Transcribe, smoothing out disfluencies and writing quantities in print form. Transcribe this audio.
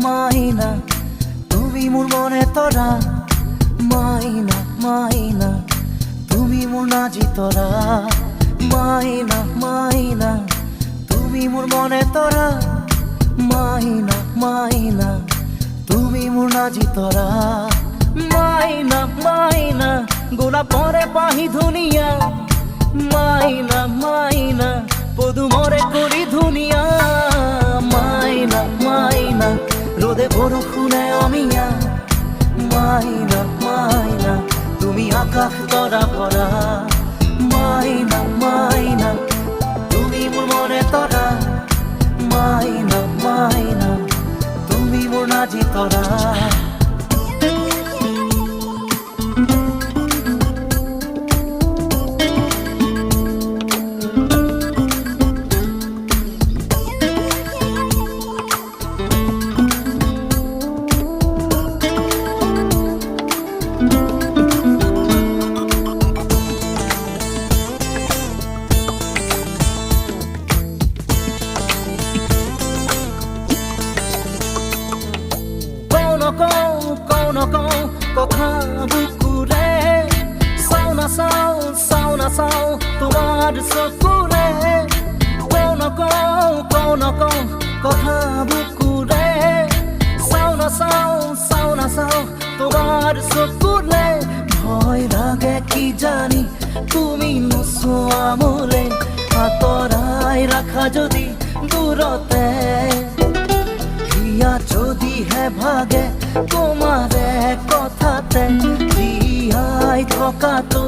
মাইনা তুমি মোর মনে তরা, মাইনা মাইনা তুমি মোর নাজি তরা, মাইনা মাইনা তুমি মোর মনে তরা, মাইনা মাইনা তুমি মোর নাজি তরা, মাইনা মাইনা গোলা পরে পাহি ধুনিয়া, মাইনা মাইনা পদু মরে করি ধুনিয়া, মাইনা মাইনা রোদে বরষুণে অমিয়া, মাইনা মাইনা তুমি আকাশ তরা ভরা, মাইনা মাইনা তুমি মোর মনে তরা, মাইনা মাইনা তুমি মোর নাজি তরা। কথা বুকুরে চাও না চাও তোমার চকুরে, কও নকও কথা বুকুরে চাও না চাও তোমার চকুরে, ভয় লাগে কি জানি তুমি নোচোৱা মোলে, আঁতৰাই রাখা যদি দূরতে, হিয়া যদি হে ভাগে তোমারে কথাতে, জীয়াই থকাটো